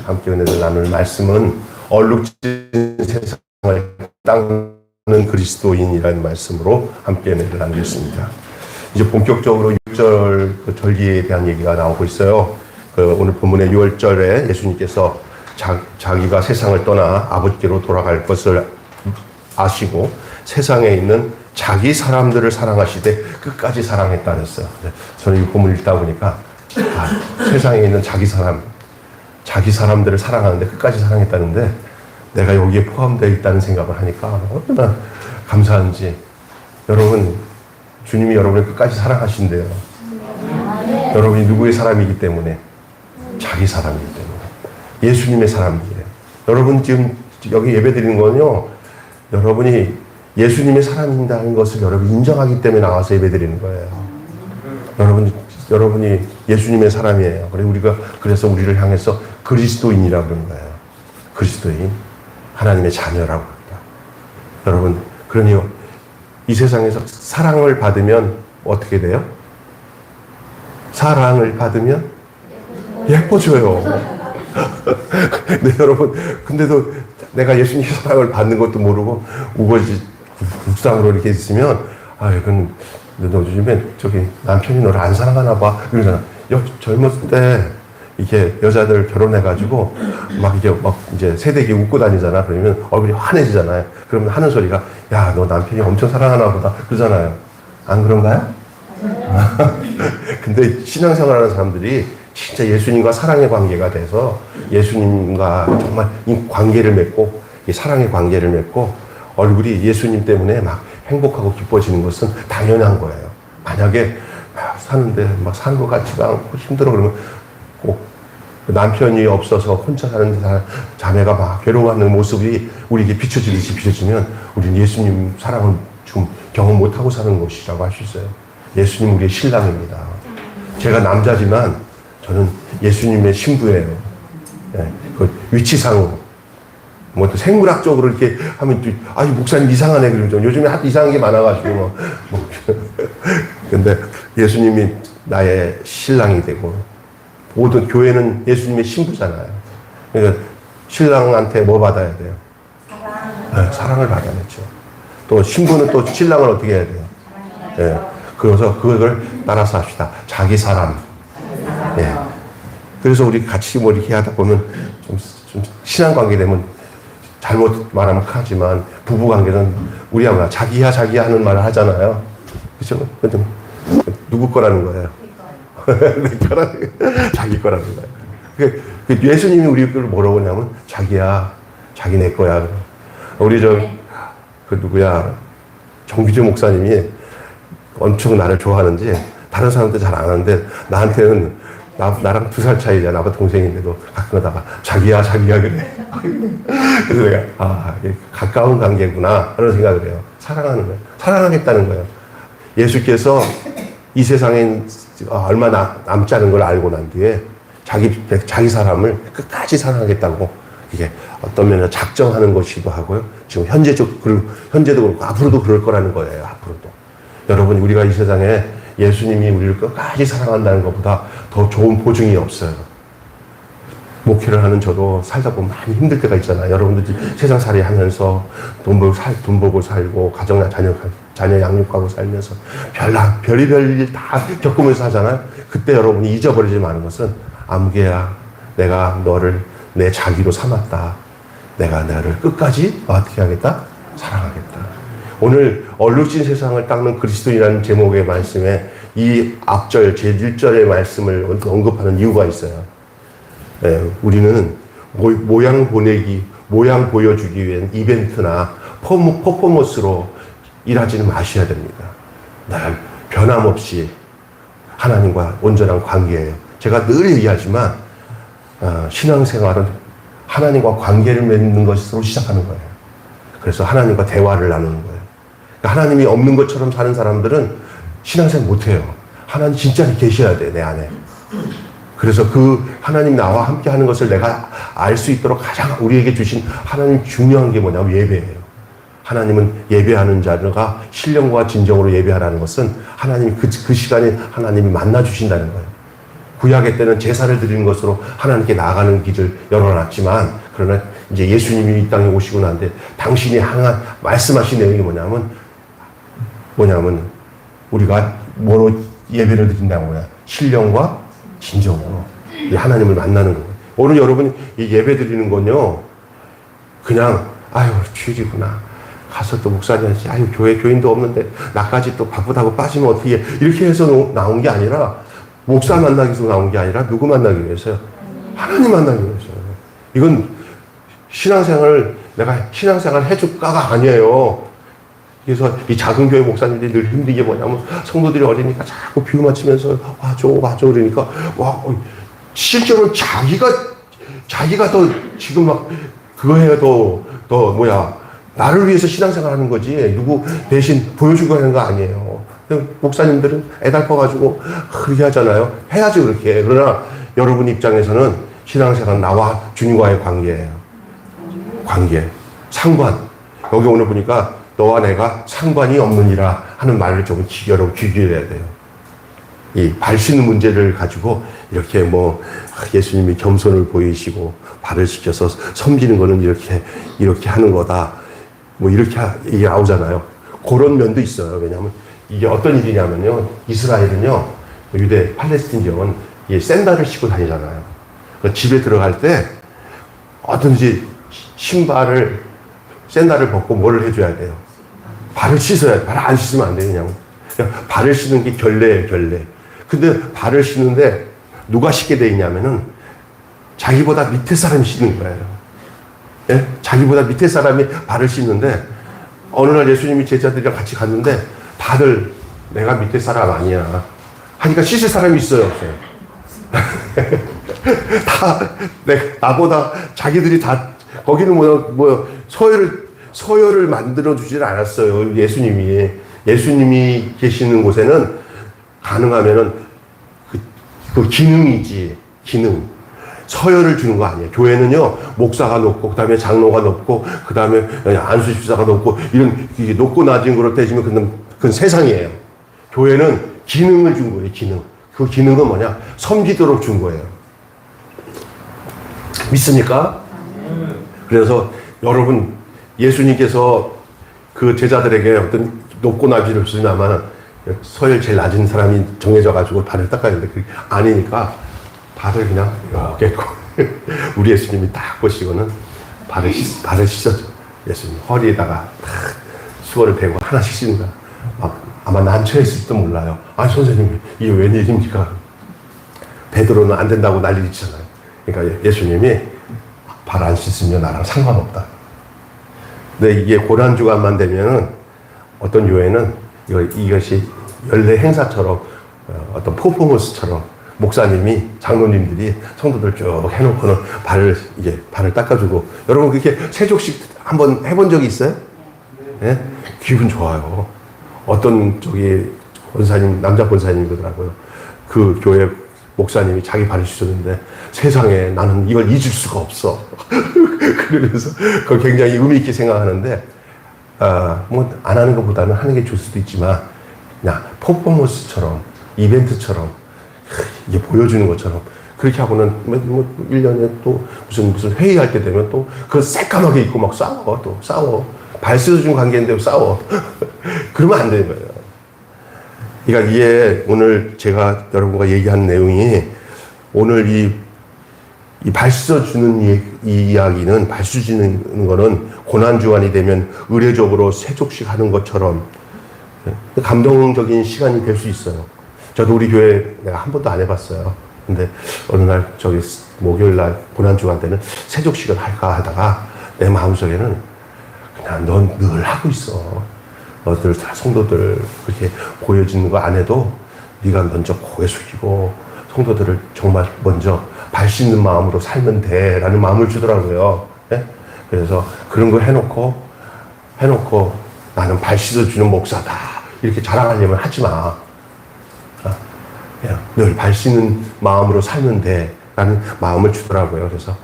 함께 은혜를 나눌 말씀은 얼룩진 세상을 닦는 그리스도인이라는 말씀으로 함께 은혜를 나누겠습니다. 이제 본격적으로 6절 절기에 대한 얘기가 나오고 있어요. 오늘 본문의 6월절에 예수님께서 자기가 세상을 떠나 아버지께로 돌아갈 것을 아시고 세상에 있는 자기 사람들을 사랑하시되 끝까지 사랑했다 그랬어요. 저는 이 본문을 읽다 보니까 세상에 있는 자기 사람들을 사랑하는데 끝까지 사랑했다는데 내가 여기에 포함되어 있다는 생각을 하니까 얼마나 감사한지. 여러분, 주님이 여러분을 끝까지 사랑하신대요. 여러분이 누구의 사람이기 때문에? 자기 사람이기 때문에. 예수님의 사람이에요. 여러분 지금 여기 예배드리는 거는요, 여러분이 예수님의 사람이라는 것을 여러분이 인정하기 때문에 나와서 예배드리는 거예요. 여러분이 예수님의 사람이에요. 그래서 우리를 향해서 그리스도인이라고 그러는 거예요. 그리스도인. 하나님의 자녀라고 합니다. 여러분, 그러니 이 세상에서 사랑을 받으면 어떻게 돼요? 사랑을 받으면 예뻐져요. 네, 여러분, 근데도 내가 예수님 사랑을 받는 것도 모르고 묵상으로 이렇게 있으면, 이건 너 요즘에 남편이 너를 안 사랑하나 봐. 이러잖아. 젊었을 때 이렇게 여자들 결혼해가지고 이제 새내기 웃고 다니잖아. 그러면 얼굴이 환해지잖아요. 그러면 하는 소리가, 야, 너 남편이 엄청 사랑하나 보다. 그러잖아요. 안 그런가요? 근데 신앙생활하는 사람들이 진짜 예수님과 사랑의 관계가 돼서 예수님과 정말 이 관계를 맺고, 이 사랑의 관계를 맺고, 얼굴이 예수님 때문에 막 행복하고 기뻐지는 것은 당연한 거예요. 만약에 사는데 사는 것 같지가 않고 힘들어 그러면 꼭 남편이 없어서 혼자 사는 자매가 막 괴로워하는 모습이 우리에게 비춰지듯이 비춰지면 우리는 예수님 사랑을 좀 경험 못하고 사는 것이라고 할 수 있어요. 예수님 우리의 신랑입니다. 제가 남자지만 저는 예수님의 신부예요. 네, 그 위치상으로. 또 생물학적으로 이렇게 하면 이 목사님 이상하네 그러죠. 요즘에 하도 이상한 게 많아가지고 근데 예수님이 나의 신랑이 되고 모든 교회는 예수님의 신부잖아요. 그러니까 신랑한테 뭐 받아야 돼요? 네, 사랑을 받아야죠. 또 신부는 또 신랑을 어떻게 해야 돼요? 네, 그래서 그걸 따라서 합시다. 자기 사람. 네. 그래서 우리 같이 이렇게 하다 보면 좀 신앙관계 되면 잘못 말하면 하지만 부부관계는 우리하고 자기야 하는 말을 하잖아요. 그렇죠? 누구 거라는 거예요? 내 거라는 거예요. 자기 거라는 거예요. 예수님이 우리 걸 뭐라고 하냐면 자기야, 자기 내 거야. 우리 정규재 목사님이 엄청 나를 좋아하는지 다른 사람들 잘 안 하는데 나한테는 나랑 2살 차이잖아. 나보다 동생인데도 가끔 가다가 자기야 그래. 그래서 내가 가까운 관계구나 하는 생각을 해요. 사랑하는 거예요. 사랑하겠다는 거예요. 예수께서 이 세상에 얼마 남지 않은 걸 알고 난 뒤에 자기 사람을 끝까지 사랑하겠다고 이게 어떤 면에서 작정하는 것이기도 하고요. 지금 현재도 그렇고 앞으로도 그럴 거라는 거예요. 앞으로도. 여러분, 우리가 이 세상에 예수님이 우리를 끝까지 사랑한다는 것보다 더 좋은 보증이 없어요. 목회를 하는 저도 살다 보면 많이 힘들 때가 있잖아요. 여러분들이 세상살이 하면서 돈 벌고 살고 자녀 양육하고 살면서 별의별 일 다 겪으면서 하잖아요. 그때 여러분이 잊어버리지 마는 것은 아무개야, 내가 너를 내 자기로 삼았다. 내가 너를 끝까지 어떻게 하겠다? 사랑하겠다. 오늘 얼룩진 세상을 닦는 그리스도인이라는 제목의 말씀에 이 앞절 제1절의 말씀을 언급하는 이유가 있어요. 우리는 모양 보여주기 위한 이벤트나 퍼포먼스로 일하지는 마셔야 됩니다. 늘 변함없이 하나님과 온전한 관계예요. 제가 늘 얘기하지만 신앙생활은 하나님과 관계를 맺는 것으로 시작하는 거예요. 그래서 하나님과 대화를 나누는 거예요. 하나님이 없는 것처럼 사는 사람들은 신앙생활 못해요. 하나님 진짜 계셔야 돼, 내 안에. 그래서 하나님 나와 함께 하는 것을 내가 알 수 있도록 가장 우리에게 주신 하나님 중요한 게 뭐냐면 예배예요. 하나님은 예배하는 자가 신령과 진정으로 예배하라는 것은 하나님이 그 시간에 하나님이 만나 주신다는 거예요. 구약의 때는 제사를 드리는 것으로 하나님께 나아가는 길을 열어놨지만, 그러나 이제 예수님이 이 땅에 오시고 난데 당신이 향한 말씀하신 내용이 뭐냐면 우리가 뭐로 예배를 드린다고 뭐냐, 신령과 진정으로 이 하나님을 만나는 거예요. 오늘 여러분이 이 예배 드리는 건요, 그냥 아유 주일이구나, 가서 또 목사님 하지, 아유 교인도 없는데 나까지 또 바쁘다고 빠지면 어떻게, 이렇게 해서 나온 게 아니라, 목사 만나기 위해서 나온 게 아니라 누구 만나기 위해서요? 하나님 만나기 위해서요. 이건 내가 신앙생활 해줄까가 아니에요. 그래서 이 작은 교회 목사님들이 늘 힘든 게 뭐냐면, 성도들이 어리니까 자꾸 비유 맞추면서 와줘 그러니까, 실제로 자기가 더 지금 막 그거 해야 더 나를 위해서 신앙생활 하는 거지, 누구 대신 보여주고 하는 거 아니에요. 목사님들은 애달퍼가지고 그렇게 하잖아요. 해야지 그렇게. 그러나 여러분 입장에서는 신앙생활은 나와 주님과의 관계예요. 관계, 상관. 여기 오늘 보니까 너와 내가 상관이 없느니라 하는 말을 좀 여러분 기억해야 돼요. 이 발 씻는 문제를 가지고 이렇게 예수님이 겸손을 보이시고 발을 씻겨서 섬기는 거는 이렇게 하는 거다, 이렇게 이게 나오잖아요. 그런 면도 있어요. 왜냐하면 이게 어떤 일이냐면요, 이스라엘은요, 유대 팔레스틴 지역은 샌들을 신고 다니잖아요. 집에 들어갈 때 어떤지 샌들을 벗고 뭐를 해줘야 돼요? 발을 씻어야 돼. 발을 안 씻으면 안 돼요. 그냥 발을 씻는 게 결례예요, 결례. 근데 발을 씻는데 누가 씻게 돼 있냐면은 자기보다 밑에 사람이 씻는 거예요. 예? 자기보다 밑에 사람이 발을 씻는데, 어느 날 예수님이 제자들이랑 같이 갔는데 다들 내가 밑에 사람 아니야 하니까 씻을 사람이 있어요, 없어요? 다 나보다 자기들이 다, 거기는 서열을 만들어 주질 않았어요. 예수님이 계시는 곳에는 가능하면은 그 기능이지, 기능. 서열을 주는 거 아니에요. 교회는요, 목사가 높고, 그 다음에 장로가 높고, 그 다음에 안수집사가 높고, 이런 높고 낮은 거로 따지면 그건 세상이에요. 교회는 기능을 준 거예요, 기능. 그 기능은 뭐냐? 섬기도록 준 거예요. 믿습니까? 그래서 여러분, 예수님께서 그 제자들에게 어떤 높고 낮이를 주시나마는 서열 제일 낮은 사람이 정해져가지고 발을 닦아야 되는데, 그게 아니니까 발을 그냥 이렇게 우리 예수님이 딱 보시고는 발을 씻어줘. 예수님 허리에다가 탁 수건을 대고 하나씩 씻는 거야. 아마 난처했을지도 몰라요. 아니 선생님, 이게 웬일입니까? 베드로는 안 된다고 난리 치잖아요. 그러니까 예수님이 발 안 씻으면 나랑 상관없다. 근데 이게 고난주간만 되면은 어떤 교회는 이것이 연례 행사처럼, 어떤 퍼포먼스처럼 목사님이, 장로님들이 성도들 쭉 해놓고는 발을 닦아주고, 여러분 그렇게 세족식 한번 해본 적이 있어요? 예? 기분 좋아요. 어떤 권사님, 남자 권사님이더라고요. 그 교회 목사님이 자기 발을 씻었는데, 세상에 나는 이걸 잊을 수가 없어. 그러면서 그걸 굉장히 의미있게 생각하는데, 안 하는 것보다는 하는 게 좋을 수도 있지만, 그냥 퍼포먼스처럼, 이벤트처럼, 이게 보여주는 것처럼, 그렇게 하고는 1년에 또 무슨 회의할 때 되면 또 그거 새까맣게 입고 막 싸워. 발 씻어준 관계인데 싸워. 그러면 안 되는 거예요. 그러니까 이게 오늘 제가 여러분과 얘기하는 내용이, 오늘 이 발 씻어주는 이 이야기는, 발 씻어주는 거는 고난주간이 되면 의례적으로 세족식 하는 것처럼 감동적인 시간이 될 수 있어요. 저도 우리 교회 내가 한 번도 안 해봤어요. 근데 어느 날 목요일 날 고난주간 때는 세족식을 할까 하다가 내 마음속에는 그냥 넌 늘 하고 있어. 너들 다 성도들 그렇게 보여지는 거 안 해도 네가 먼저 고개 숙이고 성도들을 정말 먼저 발 씻는 마음으로 살면 돼 라는 마음을 주더라고요. 네? 그래서 그런 거 해놓고 나는 발 씻어주는 목사다 이렇게 자랑하려면 하지 마. 그냥 늘 발 씻는 마음으로 살면 돼 라는 마음을 주더라고요. 그래서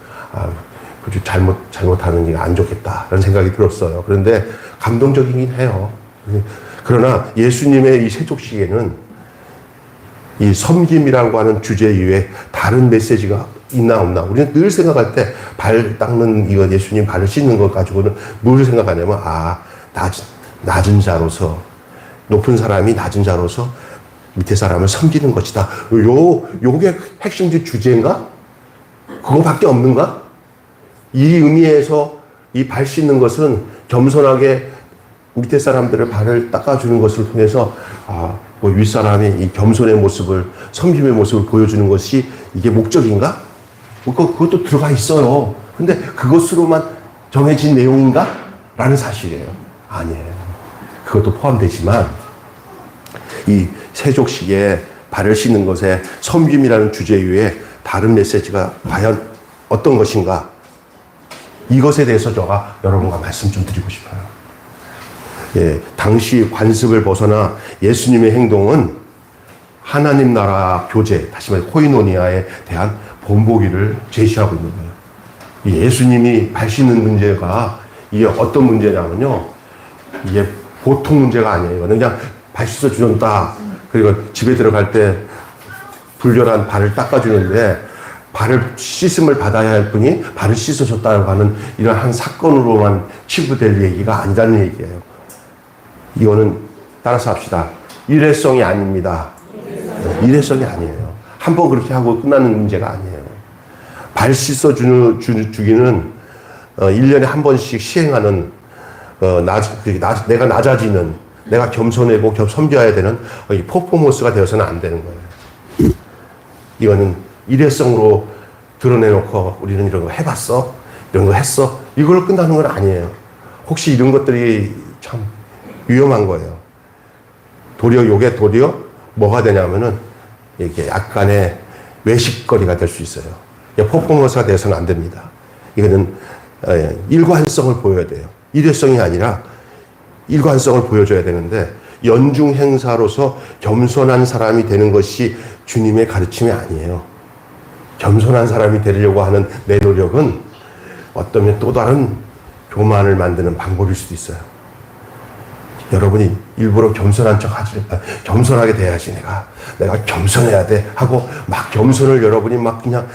그저 잘못하는 게 안 좋겠다라는 생각이 들었어요. 그런데 감동적이긴 해요. 그러나 예수님의 이 세족식에는 이 섬김이라고 하는 주제 이외에 다른 메시지가 있나 없나. 우리는 늘 생각할 때 발 닦는 이거 예수님 발을 씻는 것 가지고는 뭘 생각하냐면 낮은 자로서 높은 사람이 낮은 자로서 밑에 사람을 섬기는 것이다. 요게 핵심 주제인가? 그거밖에 없는가? 이 의미에서 이 발 씻는 것은 겸손하게 밑에 사람들의 발을 닦아주는 것을 통해서 윗사람이 이 겸손의 모습을, 섬김의 모습을 보여주는 것이 이게 목적인가? 그것도 들어가 있어요. 근데 그것으로만 정해진 내용인가? 라는 사실이에요. 아니에요. 그것도 포함되지만 이 세족식에 발을 씻는 것에 섬김이라는 주제 위에 다른 메시지가 과연 어떤 것인가? 이것에 대해서 제가 여러분과 말씀 좀 드리고 싶어요. 예, 당시 관습을 벗어나 예수님의 행동은 하나님 나라 교제, 다시 말해 코이노니아에 대한 본보기를 제시하고 있는 거예요. 예수님이 발 씻는 문제가 이게 어떤 문제냐면요. 이게 보통 문제가 아니에요. 그냥 발 씻어 주는다. 그리고 집에 들어갈 때 불결한 발을 닦아주는데 발을 씻음을 받아야 할 분이 발을 씻어줬다고 하는 이런 한 사건으로만 치부될 얘기가 아니라는 얘기예요. 이거는 따라서 합시다. 일회성이 아닙니다. 일회성이 아니에요. 한번 그렇게 하고 끝나는 문제가 아니에요. 발 씻어주기는 1년에 한 번씩 시행하는 내가 낮아지는, 내가 겸손하고 섬겨야 되는 퍼포먼스가 되어서는 안 되는 거예요. 이거는 일회성으로 드러내놓고 우리는 이런 거 해봤어? 이런 거 했어? 이걸로 끝나는 건 아니에요. 혹시 이런 것들이 참 위험한 거예요. 요게 도리어 뭐가 되냐면은 이게 약간의 외식거리가 될 수 있어요. 퍼포먼스가 돼서는 안 됩니다. 이거는 일관성을 보여야 돼요. 일회성이 아니라 일관성을 보여줘야 되는데 연중 행사로서 겸손한 사람이 되는 것이 주님의 가르침이 아니에요. 겸손한 사람이 되려고 하는 내 노력은 어쩌면 또 다른 교만을 만드는 방법일 수도 있어요. 여러분이 일부러 겸손한 척 하지, 겸손하게 돼야지 내가 겸손해야 돼 하고 막 겸손을 여러분이 막 그냥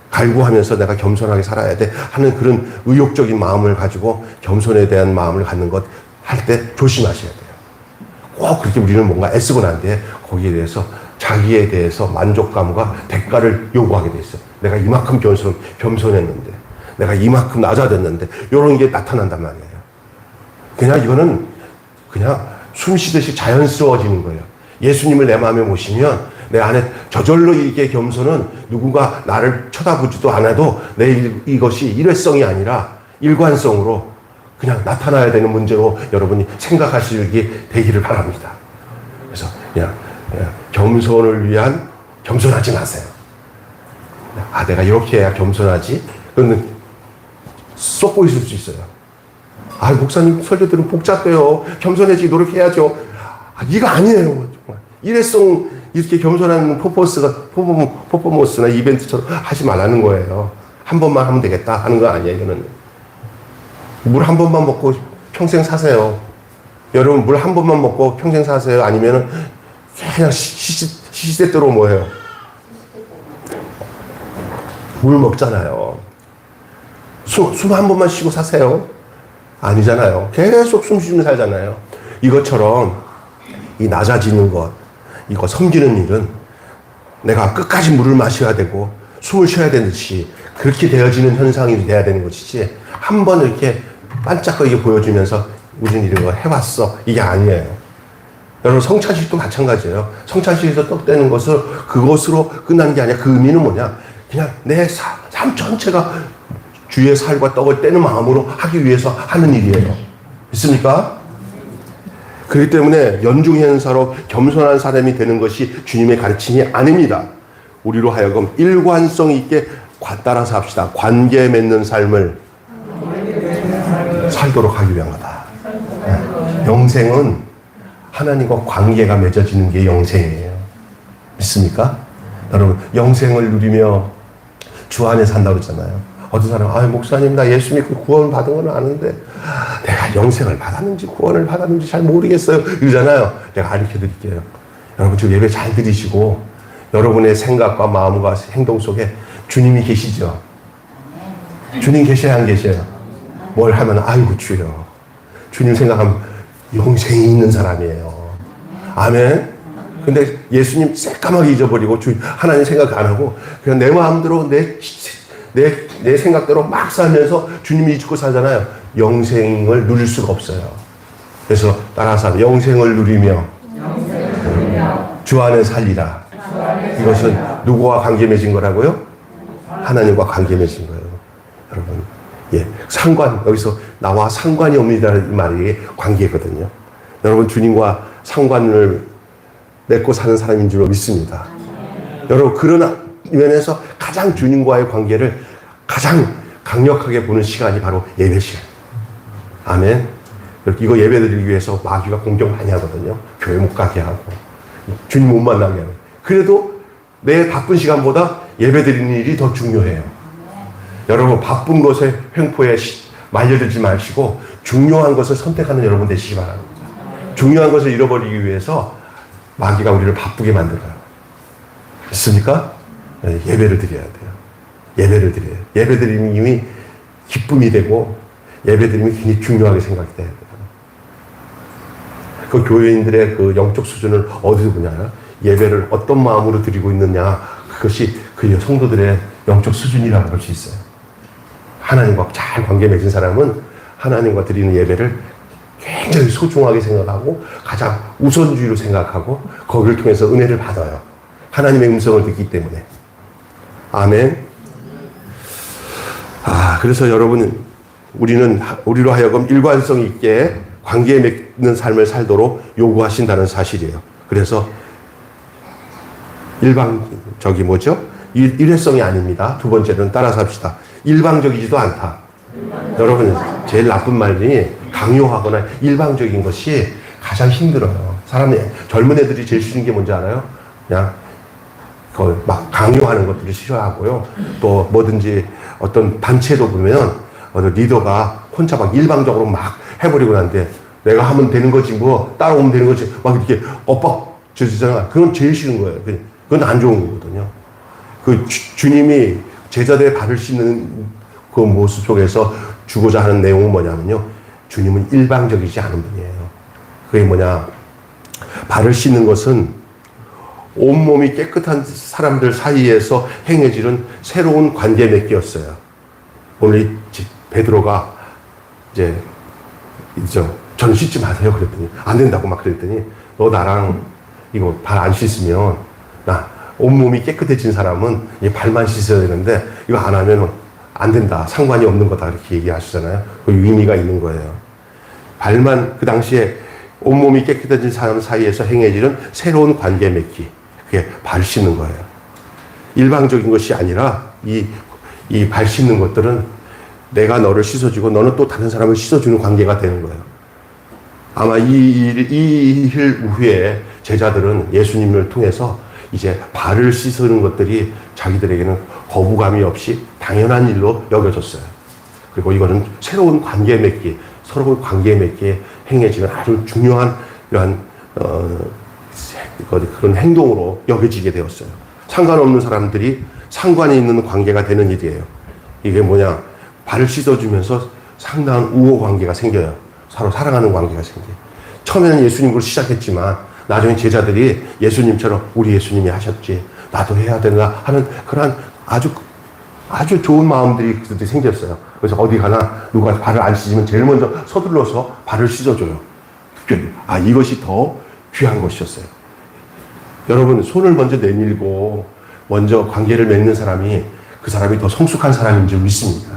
갈구하면서 내가 겸손하게 살아야 돼 하는 그런 의욕적인 마음을 가지고 겸손에 대한 마음을 갖는 것 할 때 조심하셔야 돼요. 꼭 그렇게 우리는 뭔가 애쓰고 난 뒤에 거기에 대해서 자기에 대해서 만족감과 대가를 요구하게 돼 있어요. 내가 이만큼 겸손했는데, 내가 이만큼 낮아졌는데, 이런 게 나타난단 말이에요. 그냥 이거는 그냥 숨 쉬듯이 자연스러워지는 거예요. 예수님을 내 마음에 모시면 내 안에 저절로 이게 겸손은 누군가 나를 쳐다보지도 않아도 이것이 일회성이 아니라 일관성으로 그냥 나타나야 되는 문제로 여러분이 생각하시기 되기를 바랍니다. 그래서 그냥 겸손을 위한 겸손하지 마세요. 내가 이렇게 해야 겸손하지? 그러면 쏙 보이실 수 있어요. 목사님 설교들은 복잡해요. 겸손해지기 노력해야죠. 이거 아니에요. 정말. 일회성 이렇게 겸손한 퍼포먼스나 이벤트처럼 하지 말라는 거예요. 한 번만 하면 되겠다 하는 거 아니에요. 이거는 물 한 번만 먹고 평생 사세요. 여러분 물 한 번만 먹고 평생 사세요. 아니면은 그냥 시시때때로 뭐예요? 물 먹잖아요. 숨 한 번만 쉬고 사세요. 아니잖아요. 계속 숨 쉬며 살잖아요. 이것처럼 이 낮아지는 것, 이거 섬기는 일은 내가 끝까지 물을 마셔야 되고 숨을 쉬어야 되듯이 그렇게 되어지는 현상이 돼야 되는 것이지 한 번 이렇게 반짝거리게 보여주면서 우리는 이런 거 해봤어. 이게 아니에요. 여러분 성찬식도 마찬가지예요. 성찬식에서 떡 떼는 것을 그것으로 끝나는 게 아니라 그 의미는 뭐냐. 그냥 내 삶 전체가 주의 살과 떡을 떼는 마음으로 하기 위해서 하는 일이에요. 믿습니까? 그렇기 때문에 연중 행사로 겸손한 사람이 되는 것이 주님의 가르침이 아닙니다. 우리로 하여금 일관성 있게 따라서 합시다. 관계 맺는 삶을 살도록 하기 위한 거다. 영생은 하나님과 관계가 맺어지는 게 영생이에요. 믿습니까? 여러분 영생을 누리며 주 안에 산다고 그러잖아요. 어떤 사람은 목사님 나 예수 믿고 구원 받은 건 아는데 내가 영생을 받았는지 구원을 받았는지 잘 모르겠어요. 이러잖아요. 제가 가르쳐 드릴게요. 여러분 지금 예배 잘 들으시고 여러분의 생각과 마음과 행동 속에 주님이 계시죠? 주님 계셔야 안 계셔요? 뭘 하면 아이고 주여. 주님 생각하면 영생이 있는 사람이에요. 아멘. 근데 예수님 새까맣게 잊어버리고 하나님 생각 안 하고 그냥 내 마음대로 내 생각대로 막 살면서 주님이 잊고 살잖아요. 영생을 누릴 수가 없어요. 그래서 따라서 영생을 누리며 주 안에 살리라. 이것은 누구와 관계 맺은 거라고요? 하나님과 관계 맺은 거예요. 여러분, 예, 여기서 나와 상관이 없느니라는 말이 관계거든요. 여러분, 주님과 상관을 맺고 사는 사람인 줄 믿습니다. 여러분, 그런 면에서 가장 주님과의 관계를 가장 강력하게 보는 시간이 바로 예배 시간. 아멘. 이거 예배 드리기 위해서 마귀가 공격 많이 하거든요. 교회 못 가게 하고, 주님 못 만나게 하고. 그래도 내 바쁜 시간보다 예배 드리는 일이 더 중요해요. 여러분, 바쁜 것에 횡포에 말려들지 마시고 중요한 것을 선택하는 여러분 되시기 바랍니다. 중요한 것을 잃어버리기 위해서 마귀가 우리를 바쁘게 만들어요. 있습니까? 예배를 드려야 돼요. 예배를 드려요. 예배 드림이 기쁨이 되고 예배 드림이 굉장히 중요하게 생각이 돼야 돼요. 그 교회인들의 그 영적 수준을 어디서 보냐? 예배를 어떤 마음으로 드리고 있느냐, 그것이 그 성도들의 영적 수준이라고 볼 수 있어요. 하나님과 잘 관계 맺은 사람은 하나님과 드리는 예배를 굉장히 소중하게 생각하고 가장 우선주의로 생각하고 거기를 통해서 은혜를 받아요. 하나님의 음성을 듣기 때문에. 아멘. 그래서 여러분, 우리로 하여금 일관성 있게 관계 맺는 삶을 살도록 요구하신다는 사실이에요. 그래서 일회성이 아닙니다. 두 번째는 따라서 합시다. 일방적이지도 않다. 여러분, 제일 나쁜 말이 강요하거나 일방적인 것이 가장 힘들어요. 젊은 애들이 제일 싫은 게 뭔지 알아요? 그냥 막 강요하는 것들을 싫어하고요. 또 뭐든지 어떤 단체도 보면 리더가 혼자 막 일방적으로 막 해버리고 난데 내가 하면 되는 거지 뭐 따라오면 되는 거지 막 이렇게 엇박지르잖아. 그건 제일 싫은 거예요. 그건 안 좋은 거거든요. 주님이 제자들의 발을 씻는 그 모습 속에서 주고자 하는 내용은 뭐냐면요. 주님은 일방적이지 않은 분이에요. 그게 뭐냐. 발을 씻는 것은 온몸이 깨끗한 사람들 사이에서 행해지는 새로운 관계 맺기였어요. 오늘 베드로가 저는 씻지 마세요. 그랬더니, 안 된다고 막 그랬더니, 너 나랑 이거 발 안 씻으면, 온몸이 깨끗해진 사람은 이 발만 씻어야 되는데, 이거 안 하면 안 된다. 상관이 없는 거다. 이렇게 얘기하시잖아요. 그 의미가 있는 거예요. 발만, 그 당시에 온몸이 깨끗해진 사람 사이에서 행해지는 새로운 관계 맺기. 그게 발 씻는 거예요. 일방적인 것이 아니라, 이 발 씻는 것들은 내가 너를 씻어주고 너는 또 다른 사람을 씻어주는 관계가 되는 거예요. 아마 이 일 후에 제자들은 예수님을 통해서 이제 발을 씻는 것들이 자기들에게는 거부감이 없이 당연한 일로 여겨졌어요. 그리고 이거는 새로운 관계 맺기, 서로 관계 맺기에 행해지는 아주 중요한 그런 행동으로 여겨지게 되었어요. 상관없는 사람들이 상관이 있는 관계가 되는 일이에요. 이게 뭐냐? 발을 씻어주면서 상당한 우호 관계가 생겨요. 서로 사랑하는 관계가 생겨요. 처음에는 예수님으로 시작했지만 나중에 제자들이 예수님처럼 우리 예수님이 하셨지 나도 해야 되나 하는 그런 아주 좋은 마음들이 생겼어요. 그래서 어디 가나 누가 발을 안 씻으면 제일 먼저 서둘러서 발을 씻어줘요. 특별히 이것이 더 귀한 것이었어요. 여러분, 손을 먼저 내밀고 먼저 관계를 맺는 사람이 그 사람이 더 성숙한 사람인 줄 믿습니다.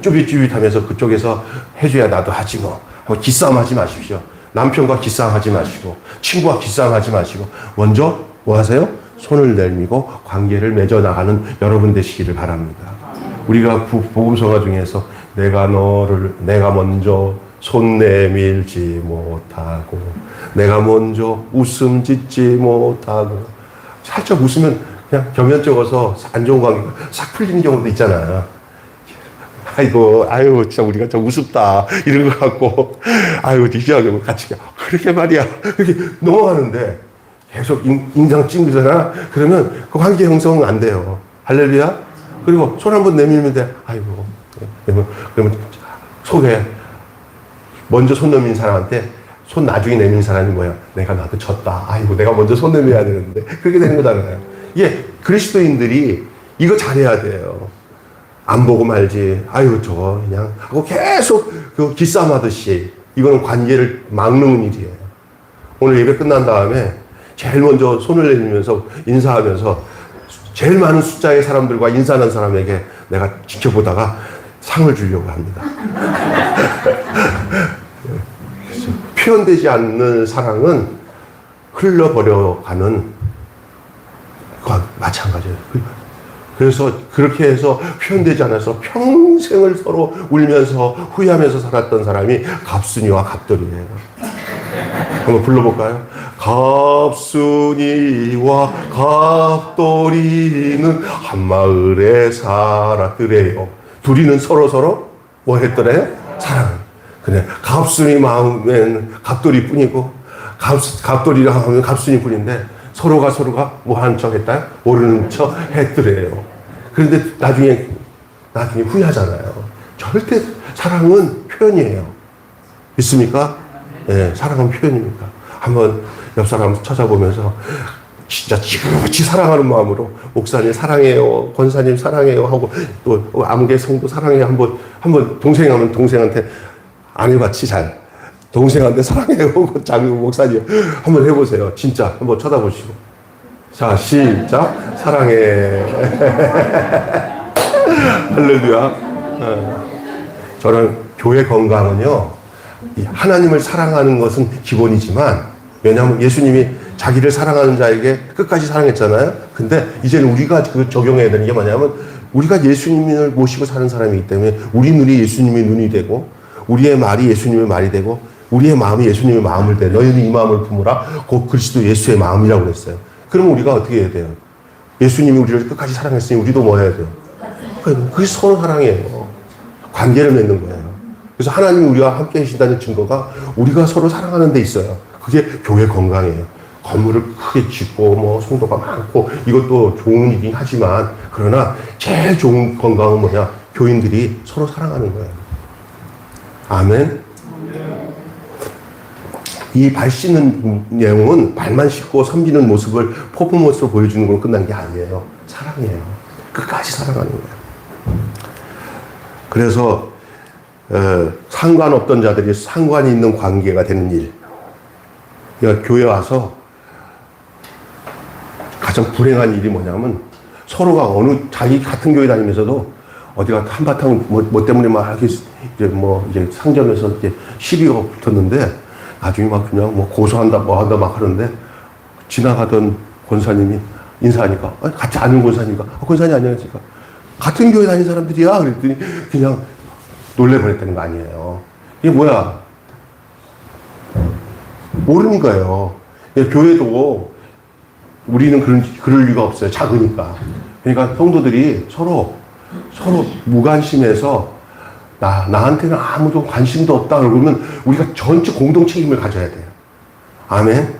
쭈삣쭈삣하면서 그쪽에서 해줘야 나도 하지 뭐 기싸움 하지 마십시오. 남편과 기싸움 하지 마시고 친구와 기싸움 하지 마시고 먼저 뭐 하세요? 손을 내밀고 관계를 맺어 나가는 여러분 되시기를 바랍니다. 우리가 복음서가 중에서 내가 먼저 손 내밀지 못하고 내가 먼저 웃음 짓지 못하고 살짝 웃으면 그냥 겸연쩍어서 안 좋은 관계가 싹 풀리는 경우도 있잖아요. 아유, 진짜 우리가 좀 우습다. 이런 거 갖고, 니하고 같이, 그렇게 말이야. 그렇게 넘어가는데, 계속 인상 찡그잖아. 그러면 그 관계 형성은 안 돼요. 할렐루야. 그리고 손 한번 내밀면 돼. 아이고. 그러면 속에 먼저 손 내민 사람한테 손 나중에 내민 사람이 뭐야? 내가 나도 졌다. 아이고, 내가 먼저 손 내밀어야 되는데. 그렇게 되는 거잖아요. 이게 그리스도인들이 이거 잘해야 돼요. 안 보고 말지. 아이고, 저거 그냥 하고 계속 그 기싸움하듯이. 이거는 관계를 막는 일이에요. 오늘 예배 끝난 다음에 제일 먼저 손을 내밀면서 인사하면서 제일 많은 숫자의 사람들과 인사하는 사람에게 내가 지켜보다가 상을 주려고 합니다. 표현되지 않는 사랑은 흘러버려가는 것과 마찬가지예요. 그래서 그렇게 해서 표현되지 않아서 평생을 서로 울면서 후회하면서 살았던 사람이 갑순이와 갑돌이에요. 한번 불러볼까요? 갑순이와 갑돌이는 한 마을에 살았더래요. 둘이는 서로 뭐 했더래? 사랑. 그래. 갑순이 마음엔 갑돌이 뿐이고, 갑돌이랑 하면 갑순이 뿐인데, 서로가 뭐 하는 척 했다? 모르는 척 했더래요. 그런데 나중에 후회하잖아요. 절대 사랑은 표현이에요. 있습니까? 예, 사랑은 표현입니까? 한번 옆 사람 찾아보면서 진짜 지그시 사랑하는 마음으로 목사님 사랑해요, 권사님 사랑해요 하고 또 아무개 성도 사랑해요 한번 동생 하면 동생한테 안 해봤지 잘 동생한테 사랑해요 장로 목사님 한번 해보세요. 진짜 한번 쳐다보시고 자 시작 사랑해 할렐루야. 저는 교회 건강은요 하나님을 사랑하는 것은 기본이지만 왜냐하면 예수님이 자기를 사랑하는 자에게 끝까지 사랑했잖아요. 근데 이제는 우리가 그 적용해야 되는 게 뭐냐면 우리가 예수님을 모시고 사는 사람이기 때문에 우리 눈이 예수님의 눈이 되고 우리의 말이 예수님의 말이 되고 우리의 마음이 예수님의 마음을 돼. 너희는 이 마음을 품으라. 곧 그리스도 예수의 마음이라고 그랬어요. 그러면 우리가 어떻게 해야 돼요? 예수님이 우리를 끝까지 사랑했으니 우리도 뭐 해야 돼요? 그게 서로 사랑이에요. 관계를 맺는 거예요. 그래서 하나님이 우리와 함께 계신다는 증거가 우리가 서로 사랑하는 데 있어요. 그게 교회 건강이에요. 건물을 크게 짓고 뭐 성도가 많고 이것도 좋은 일이긴 하지만 그러나 제일 좋은 건강은 뭐냐? 교인들이 서로 사랑하는 거예요. 아멘. 이 발 씻는 내용은 발만 씻고 섬기는 모습을 퍼포먼스로 보여주는 걸로 끝난 게 아니에요. 사랑이에요. 끝까지 사랑하는 거예요. 그래서 상관없던 자들이 상관이 있는 관계가 되는 일. 그러니까 교회 와서 가장 불행한 일이 뭐냐면 서로가 자기 같은 교회 다니면서도 어디가 한바탕 뭐 때문에 막 이제 상점에서 이렇게 시비가 붙었는데 나중에 막 그냥 뭐 고소한다 뭐 한다 막 하는데 지나가던 권사님이 인사하니까 같이 아는 권사님이니까 권사님 안녕하십니까 같은 교회 다니는 사람들이야 그랬더니 그냥 놀래버렸다는 거 아니에요. 이게 뭐야 모르니까요. 교회도 우리는 그럴 이유가 없어요. 작으니까. 그러니까 성도들이 서로 무관심해서 나한테는 아무도 관심도 없다 그러면 우리가 전체 공동 책임을 가져야 돼요. 아멘.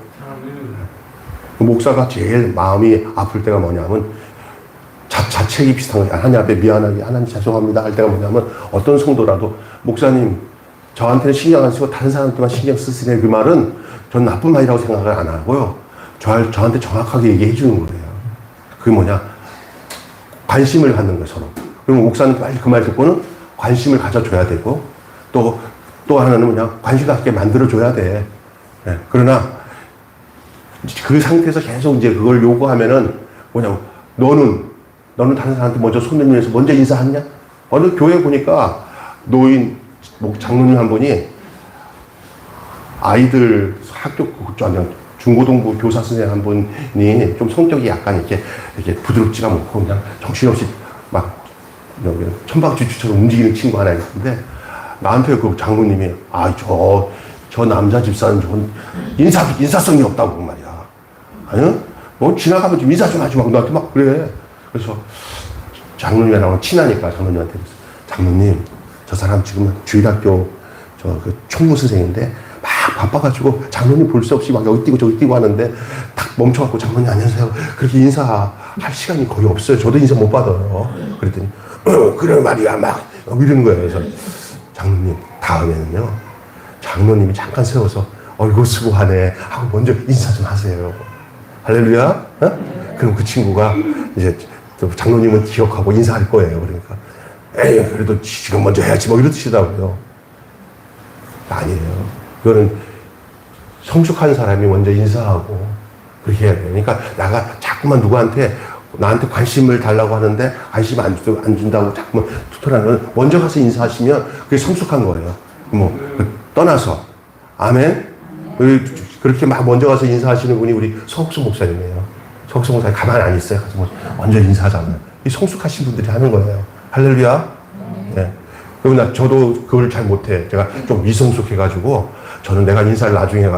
목사가 제일 마음이 아플 때가 뭐냐면 자책이 비슷한 거예요. 하나님 앞에 미안하게 하나님 죄송합니다 할 때가 뭐냐면 어떤 성도라도 목사님 저한테는 신경 안 쓰고 다른 사람한테만 신경 쓰시네 그 말은 전 나쁜 말이라고 생각을 안 하고요. 저한테 정확하게 얘기해 주는 거예요. 그게 뭐냐 관심을 갖는 거예요 서로. 그러면 목사는 빨리 그 말 듣고는 관심을 가져줘야 되고 또 하나는 뭐냐 관심 갖게 만들어줘야 돼. 네. 그러나 그 상태에서 계속 이제 그걸 요구하면은 뭐냐 너는 다른 사람한테 먼저 손 내밀면서 먼저 인사하냐? 어느 교회 보니까 노인 장로님 한 분이 아이들 학교 중고등부 교사 선생님 한 분이 좀 성격이 약간 이렇게 부드럽지가 않고 그냥 정신없이 막 천박지추처럼 움직이는 친구 하나 있는데 나한테 그 장로님이 저 남자 집사는 좀 인사성이 없다고 그 말이야. 아니 뭐 지나가면 좀 인사 좀 하지 마. 나한테 막 그래. 그래서 장로님이랑 친하니까 장로님한테 장로님 저 사람 지금 주일학교 그 총무 선생인데 막 바빠가지고 장로님 볼 수 없이 막 여기 뛰고 저기 뛰고 하는데 딱 멈춰갖고 장로님 안녕하세요. 그렇게 인사할 시간이 거의 없어요. 저도 인사 못 받아요. 그랬더니 그래 말이야 막 이러는 거예요. 그래서 장로님 다음에는요 장로님이 잠깐 세워서 이거 수고하네 하고 먼저 인사 좀 하세요. 할렐루야. 어? 그럼 그 친구가 이제 장로님은 기억하고 인사할 거예요. 그러니까 에이 그래도 지금 먼저 해야지 뭐 이러시더라고요. 아니에요. 그거는 성숙한 사람이 먼저 인사하고 그렇게 해야 돼요. 그러니까 내가 자꾸만 누구한테 나한테 관심을 달라고 하는데 관심 안 준다고 자꾸만 투덜하면 먼저 가서 인사하시면 그게 성숙한 거예요. 뭐 떠나서 아멘. 그렇게 막 먼저 가서 인사하시는 분이 우리 서옥수 목사님이에요. 서옥수 목사님 가만히 안 있어요. 가서 뭐 먼저 인사하잖아요. 이 성숙하신 분들이 하는 거예요. 할렐루야. 네. 그리고 저도 그걸 잘 못해. 제가 좀 미성숙해가지고 저는 내가 인사를 나중에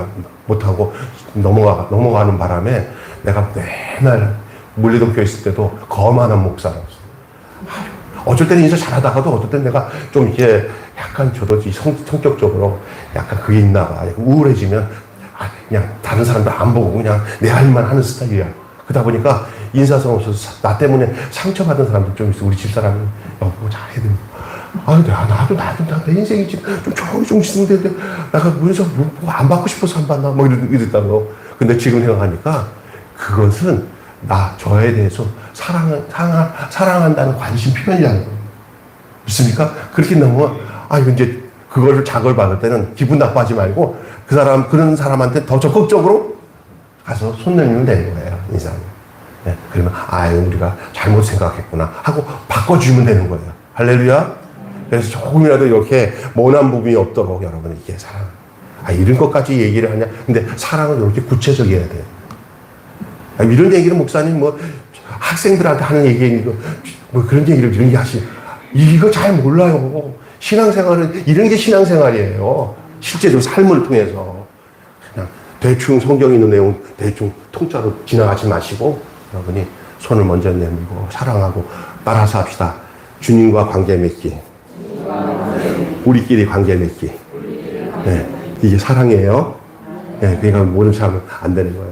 못하고 넘어가는 바람에 내가 맨날 물리동교에 있을 때도 거만한 목사라고. 어쩔 때는 인사 잘하다가도 어떨 때는 내가 좀 이렇게 약간 저도 성격적으로 약간 그게 있나 봐. 약간 우울해지면 그냥 다른 사람들 안 보고 그냥 내 할 일만 하는 스타일이야. 그러다 보니까 인사성 없어서 나 때문에 상처받은 사람들 좀 있어. 우리 집사람이 여보 잘해야 돼. 나도 내 인생이 지금 좀 조용히 좀 지는데 내가 문서 뭐 안 받고 싶어서 안 받나 뭐 이랬다고. 근데 지금 생각하니까 그것은 저에 대해서 사랑한다는 관심 표현이라는 거예요. 믿습니까? 그렇게 너무 이제 그거를 자극을 받을 때는 기분 나빠하지 말고 그런 사람한테 더 적극적으로 가서 손 내밀면 되는 거예요. 인사는. 네, 그러면 우리가 잘못 생각했구나 하고 바꿔주면 되는 거예요. 할렐루야. 그래서 조금이라도 이렇게 모난 부분이 없도록 여러분 이게 사랑. 이런 것까지 얘기를 하냐? 근데 사랑은 이렇게 구체적이어야 돼요. 이런 얘기를 목사님 학생들한테 하는 얘기니까 그런 얘기를 이런 게 하시. 이거 잘 몰라요. 신앙생활은 이런 게 신앙생활이에요. 실제로 삶을 통해서 그냥 대충 성경에 있는 내용 대충 통짜로 지나가지 마시고 여러분이 손을 먼저 내밀고 사랑하고 따라서 합시다. 주님과 관계 맺기. 우리끼리 관계 맺기. 네, 이게 사랑이에요. 네, 그러니까 모든 사람은 안 되는 거예요.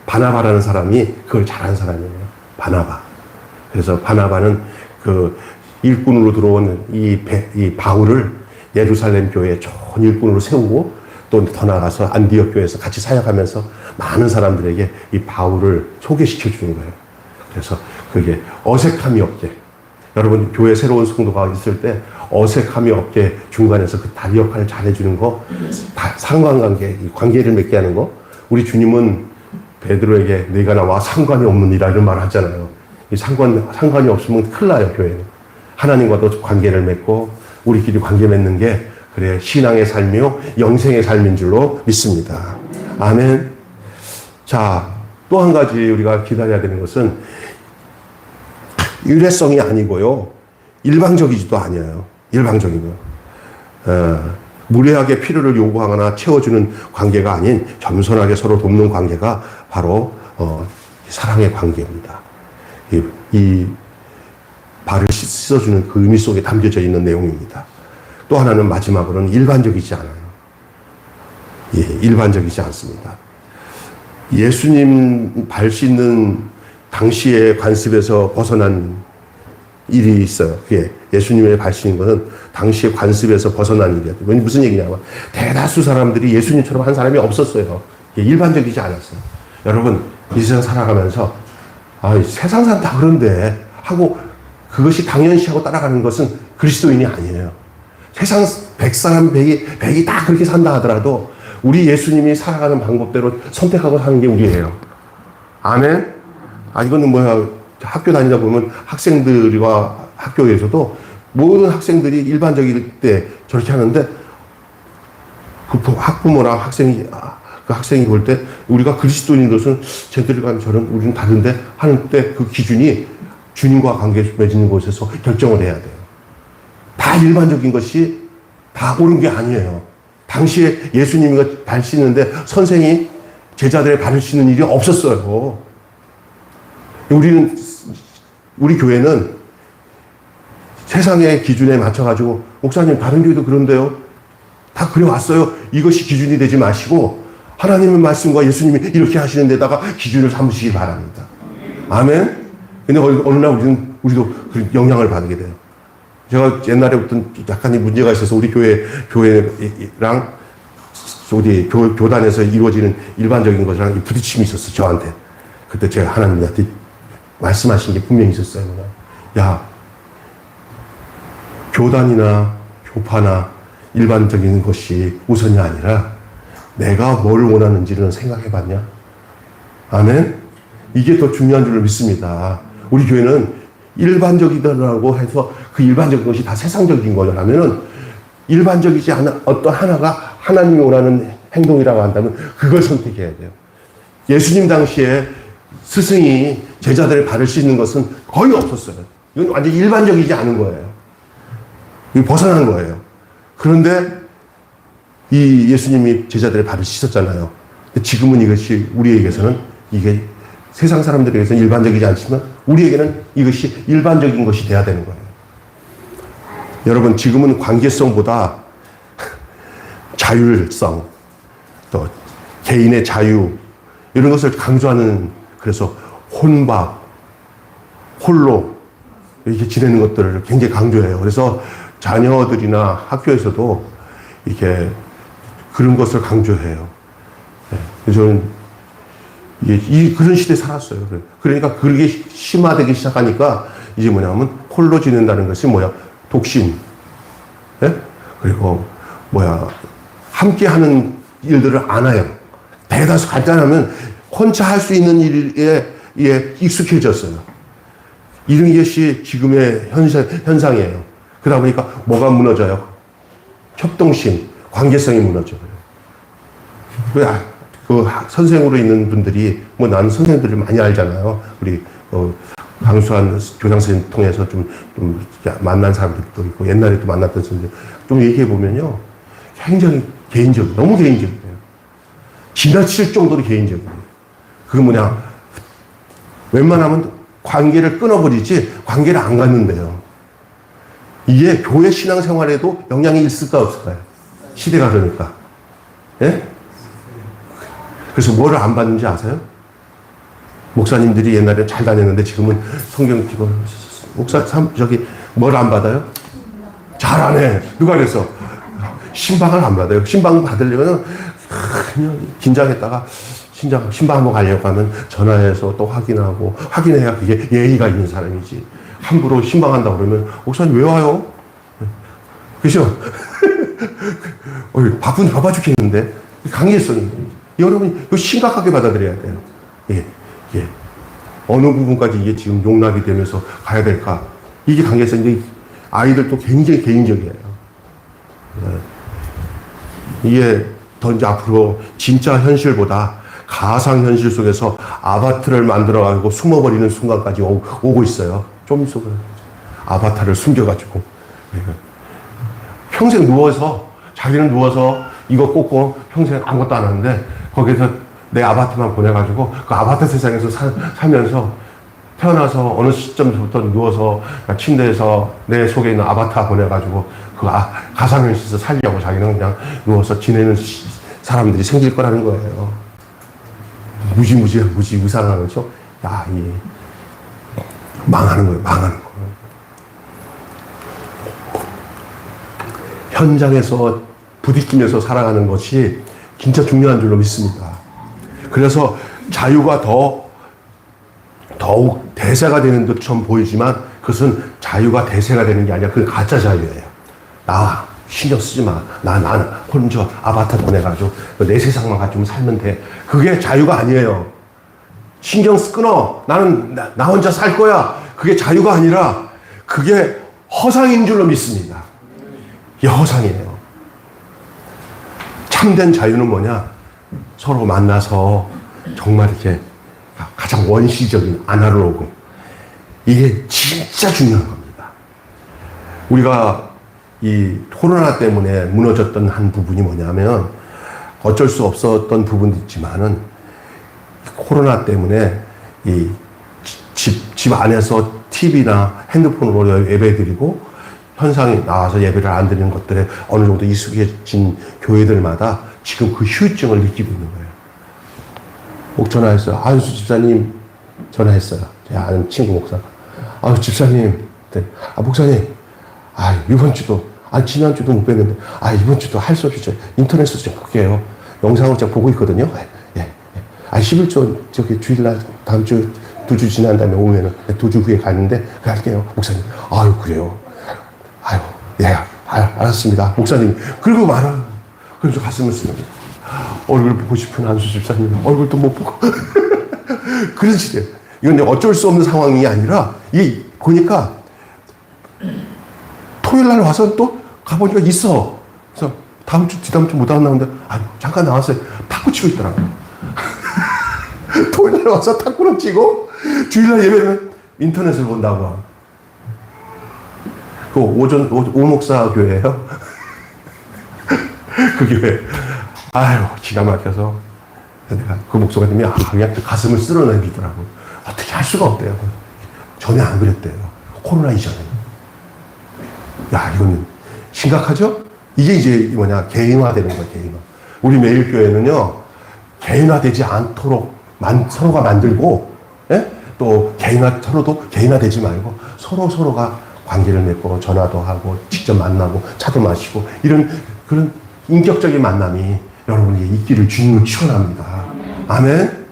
바나바라는 사람이 그걸 잘한 사람이에요. 바나바. 그래서 바나바는 그 일꾼으로 들어온 이 바울을 예루살렘 교회에 좋은 일꾼으로 세우고 또 더 나아가서 안디옥 교회에서 같이 사역하면서 많은 사람들에게 이 바울을 소개시켜 주는 거예요. 그래서 그게 어색함이 없게 여러분 교회 새로운 성도가 있을 때 어색함이 없게 중간에서 그 다리 역할을 잘해주는 거 상관관계, 관계를 맺게 하는 거. 우리 주님은 베드로에게 네가 나와 상관이 없느니라 이런 말을 하잖아요. 이 상관이 없으면 큰일 나요, 교회는. 하나님과도 관계를 맺고 우리끼리 관계 맺는 게 그래 신앙의 삶이요 영생의 삶인 줄로 믿습니다. 아멘. 자, 또 한 가지 우리가 기다려야 되는 것은 일회성이 아니고요. 일방적이지도 아니에요. 일방적이고요. 무례하게 필요를 요구하거나 채워주는 관계가 아닌 겸손하게 서로 돕는 관계가 바로 사랑의 관계입니다. 이 발을 씻어주는 그 의미 속에 담겨져 있는 내용입니다. 또 하나는 마지막으로는 일반적이지 않아요. 예, 일반적이지 않습니다. 예수님 발 씻는 당시의 관습에서 벗어난 일이 있어요. 그게 예수님의 발 씻는 것은 당시의 관습에서 벗어난 일이에요. 무슨 얘기냐면 대다수 사람들이 예수님처럼 한 사람이 없었어요. 일반적이지 않았어요. 여러분 이 세상 살아가면서 세상 사람 다 그런데 하고 그것이 당연시하고 따라가는 것은 그리스도인이 아니에요. 세상 100사람 100이 다 그렇게 산다 하더라도 우리 예수님이 살아가는 방법대로 선택하고 사는 게 우리예요. 아멘? 이거는 학교 다니다 보면 학생들과 학교에서도 모든 학생들이 일반적일 때 저렇게 하는데 그 학부모랑 그 학생이 볼 때 우리가 그리스도인인 것은 쟤들과 저런 우리는 다른데 하는 때 그 기준이 주님과 관계 맺는 곳에서 결정을 해야 돼요. 다 일반적인 것이 다 옳은 게 아니에요. 당시에 예수님이 발 씻는데 선생이 제자들의 발을 씻는 일이 없었어요. 우리 교회는 세상의 기준에 맞춰가지고 목사님 다른 교회도 그런데요. 다 그래왔어요. 이것이 기준이 되지 마시고 하나님의 말씀과 예수님이 이렇게 하시는 데다가 기준을 삼으시기 바랍니다. 아멘. 근데 어느 날 우리도 그 영향을 받게 돼요. 제가 옛날에부터 약간 문제가 있어서 우리 교회랑 우리 교단에서 이루어지는 일반적인 것이랑 부딪힘이 있었어, 저한테. 그때 제가 하나님한테 말씀하신 게 분명히 있었어요. 야, 교단이나 교파나 일반적인 것이 우선이 아니라 내가 뭘 원하는지를 생각해 봤냐? 아멘? 이게 더 중요한 줄로 믿습니다. 우리 교회는 일반적이다라고 해서 그 일반적인 것이 다 세상적인 거라면은 일반적이지 않은 어떤 하나가 하나님이 원하는 행동이라고 한다면 그걸 선택해야 돼요. 예수님 당시에 스승이 제자들의 발을 씻는 것은 거의 없었어요. 이건 완전 일반적이지 않은 거예요. 이거 벗어난 거예요. 그런데 이 예수님이 제자들의 발을 씻었잖아요. 지금은 이것이 우리에게서는 이게 세상 사람들에게서는 일반적이지 않지만 우리에게는 이것이 일반적인 것이 돼야 되는 거예요. 여러분, 지금은 관계성보다 자율성, 또 개인의 자유 이런 것을 강조하는, 그래서 혼밥, 홀로 이렇게 지내는 것들을 굉장히 강조해요. 그래서 자녀들이나 학교에서도 이렇게 그런 것을 강조해요. 그래서 저는 그런 시대에 살았어요. 그러니까 그게 심화되기 시작하니까 이제 뭐냐면 홀로 지낸다는 것이 독신, 예? 그리고 함께 하는 일들을 안 해요. 대다수 간단하면 혼자 할 수 있는 일에 익숙해졌어요. 이런 것이 지금의 현상이에요. 그러다 보니까 뭐가 무너져요? 협동심, 관계성이 무너져요. 그 선생으로 있는 분들이, 나는 선생님들을 많이 알잖아요. 우리, 강수한 교장 선생님 통해서 좀 만난 사람들도 있고, 옛날에 또 만났던 선생님, 좀 얘기해보면요. 굉장히 개인적이에요. 너무 개인적이에요. 지나칠 정도로 개인적이에요. 그게 웬만하면 관계를 끊어버리지, 관계를 안 갖는데요. 이게 교회 신앙생활에도 영향이 있을까, 없을까요? 시대가 그러니까. 예? 그래서 뭐를 안 받는지 아세요? 목사님들이 옛날에 잘 다녔는데 지금은 성경 기고 뭘 안 받아요? 잘 안 해. 누가 그랬어? 신방을 안 받아요. 신방 받으려면 그냥 긴장했다가 신방 한번 가려고 하면 전화해서 또 확인해야 그게 예의가 있는 사람이지. 함부로 신방한다고 그러면 목사님 왜 와요? 그죠? 바빠 죽겠는데. 강제성이. 여러분, 이거 심각하게 받아들여야 돼요. 예. 어느 부분까지 이게 지금 용납이 되면서 가야 될까? 이게 관계성인데, 아이들도 굉장히 개인적이에요. 이게 더 이제 앞으로 진짜 현실보다 가상 현실 속에서 아바타를 만들어가지고 숨어버리는 순간까지 오고 있어요. 좀 있어. 아바타를 숨겨가지고. 평생 자기는 누워서 이거 꽂고 평생 아무것도 안 하는데, 거기서 내 아바타만 보내가지고 그 아바타 세상에서 살면서 태어나서 어느 시점부터 누워서 침대에서 내 속에 있는 아바타 보내가지고 그 가상현실에서 살려고 자기는 그냥 누워서 지내는 사람들이 생길 거라는 거예요. 무상한 거죠. 망하는 거예요. 현장에서 부딪히면서 살아가는 것이 진짜 중요한 줄로 믿습니다. 그래서 자유가 더욱 대세가 되는 듯처럼 보이지만 그것은 자유가 대세가 되는 게 아니라 그건 가짜 자유예요. 나 신경 쓰지 마. 나는 혼자 아바타 보내가지고 내 세상만 가지고 살면 돼. 그게 자유가 아니에요. 신경 끊어. 나는 나 혼자 살 거야. 그게 자유가 아니라 그게 허상인 줄로 믿습니다. 이게 허상이에요. 참된 자유는 뭐냐? 서로 만나서 정말 이렇게 가장 원시적인 아날로그. 이게 진짜 중요한 겁니다. 우리가 이 코로나 때문에 무너졌던 한 부분이 뭐냐면 어쩔 수 없었던 부분도 있지만은 코로나 때문에 이 집 안에서 TV나 핸드폰으로 예배드리고 현상이 나와서 예배를 안 드리는 것들에 어느 정도 익숙해진 교회들마다 지금 그 후유증을 느끼고 있는 거예요. 꼭 전화했어요. 안수 집사님 전화했어요. 제 아는 친구 목사가. 집사님. 네. 목사님. 이번 주도, 지난주도 못 뵀는데, 이번 주도 할 수 없이 인터넷으로 좀 볼게요. 영상으로 제가 보고 있거든요. 예. 11조, 주일날, 다음 주, 2주 지난 다음에 오면은, 2주 후에 가는데, 갈게요. 목사님. 그래요. 예, 알았습니다. 목사님. 그리고 말아. 그래서 가슴을 쓰는 거예요. 얼굴 보고 싶은 안수 집사님. 얼굴도 못 보고. 그런 식이에요. 이건 어쩔 수 없는 상황이 아니라, 이게 보니까, 토요일 날 와서 또 가보니까 있어. 그래서 다음 주, 뒤다음 주 못 나오는데, 잠깐 나왔어요. 탁구 치고 있더라고요. 토요일 날 와서 탁구를 치고, 주일날 예배는 인터넷을 본다고. 그 오목사 교회예요. 그 교회. 기가 막혀서. 내가 그 목사님이 그냥 가슴을 쓸어내리더라고. 어떻게 할 수가 없대요. 전에 안 그랬대요. 코로나 이전에는. 이거는 심각하죠? 이게 이제 개인화 되는 거예요, 개인화. 우리 매일교회는요, 개인화되지 않도록 서로가 만들고, 예? 또 서로도 개인화되지 말고, 서로가 관계를 맺고, 전화도 하고, 직접 만나고, 차도 마시고, 그런 인격적인 만남이 여러분에게 있기를 주님은 축원합니다. 아멘?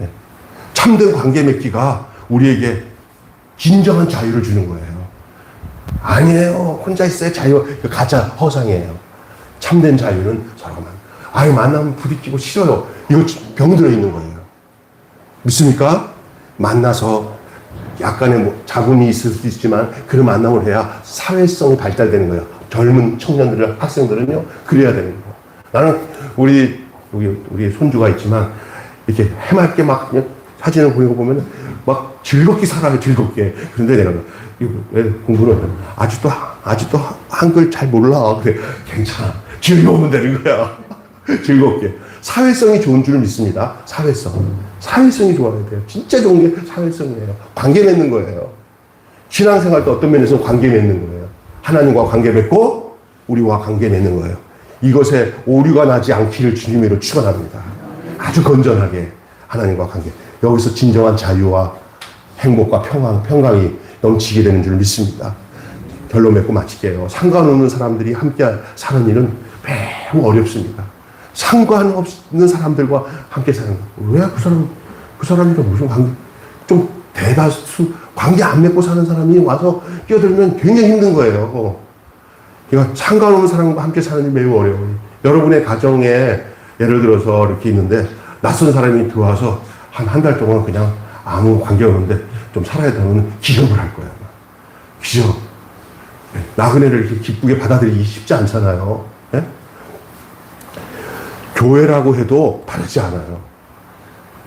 예. 참된 관계 맺기가 우리에게 진정한 자유를 주는 거예요. 아니에요. 혼자 있어야 자유, 가짜 허상이에요. 참된 자유는 서로가 만나면 부딪히고 싫어요. 이거 병들어 있는 거예요. 믿습니까? 만나서 약간의 자군이 있을 수 있지만 그런 만남을 해야 사회성이 발달되는 거예요. 젊은 청년들, 학생들은요, 그래야 되는 거예요. 나는 우리 손주가 있지만 이렇게 해맑게 막 그냥 사진을 보면 막 즐겁게 살아요, 즐겁게. 그런데 내가 왜 공부를 아직도 한글 잘 몰라. 그래, 괜찮아. 즐거우면 되는 거야. 즐겁게. 사회성이 좋은 줄 믿습니다. 사회성이 좋아야 돼요. 진짜 좋은 게 사회성이에요. 관계 맺는 거예요. 신앙생활도 어떤 면에서 관계 맺는 거예요. 하나님과 관계 맺고 우리와 관계 맺는 거예요. 이것에 오류가 나지 않기를 주님으로 축원합니다. 아주 건전하게 하나님과 관계. 여기서 진정한 자유와 행복과 평강이 넘치게 되는 줄 믿습니다. 결론 맺고 마칠게요. 상관없는 사람들이 함께 사는 일은 매우 어렵습니다. 상관없는 사람들과 함께 사는 거. 왜 그 사람이랑 무슨 관계, 좀 대다수 관계 안 맺고 사는 사람이 와서 끼어들면 굉장히 힘든 거예요. 그러니까 상관없는 사람과 함께 사는 일이 매우 어려워요. 여러분의 가정에 예를 들어서 이렇게 있는데 낯선 사람이 들어와서 한 달 동안 그냥 아무 관계 없는데 좀 살아야 되면 기적을 할 거예요. 기적. 나그네를 이렇게 기쁘게 받아들이기 쉽지 않잖아요. 네? 교회라고 해도 다르지 않아요.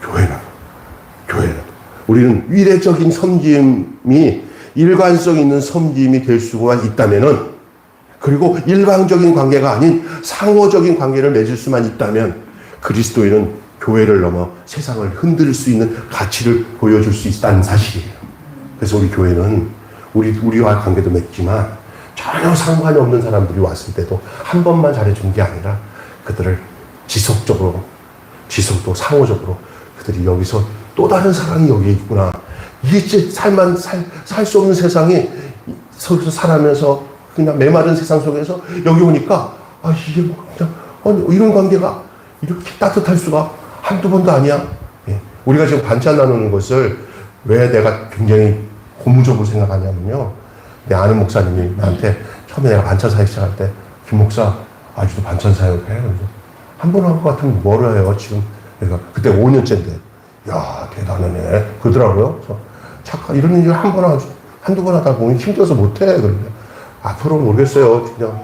교회라도. 우리는 위례적인 섬김이 일관성 있는 섬김이 될 수가 있다면은, 그리고 일방적인 관계가 아닌 상호적인 관계를 맺을 수만 있다면, 그리스도인은 교회를 넘어 세상을 흔들 수 있는 가치를 보여줄 수 있다는 사실이에요. 그래서 우리 교회는 우리와 관계도 맺지만 전혀 상관이 없는 사람들이 왔을 때도 한 번만 잘해준 게 아니라 그들을 지속적으로 상호적으로 그들이 여기서 또 다른 사랑이 여기에 있구나. 이게 진짜 살 수 없는 세상에 서기서 살아면서 그냥 메마른 세상 속에서 여기 오니까 이게 그냥 이런 관계가 이렇게 따뜻할 수가 한두 번도 아니야. 예. 우리가 지금 반찬 나누는 것을 왜 내가 굉장히 고무적으로 생각하냐면요. 내 아는 목사님이 나한테 처음에 내가 반찬 사역 시작할 때, 김 목사, 아직도 반찬 사역해? 한 번 할 것 같으면 뭐를 해요, 지금? 그러니까 그때 5년째인데, 야, 대단하네. 그러더라고요. 이런 일을 한두 번 하다 보니 힘들어서 못해. 그러는데, 앞으로 모르겠어요. 그냥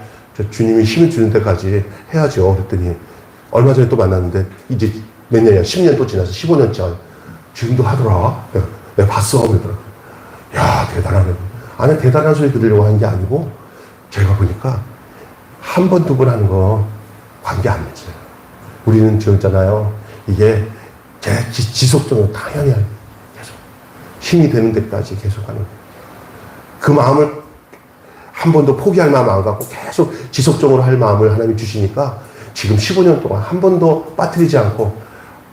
주님이 힘을 주는 데까지 해야죠. 그랬더니, 얼마 전에 또 만났는데, 이제 몇 년이야? 10년 또 지나서 15년째. 지금도 하더라. 내가 봤어. 그러더라고요. 야, 대단하네. 아니, 대단한 소리 들으려고 하는 게 아니고, 제가 보니까, 한 번, 두 번 하는 거, 관계 안 맺어요. 우리는 지었잖아요. 이게, 지속적으로 당연히 계속, 힘이 되는 데까지 계속 하는 거예요. 그 마음을 한 번도 포기할 마음 안 갖고 계속 지속적으로 할 마음을 하나님이 주시니까 지금 15년 동안 한 번도 빠뜨리지 않고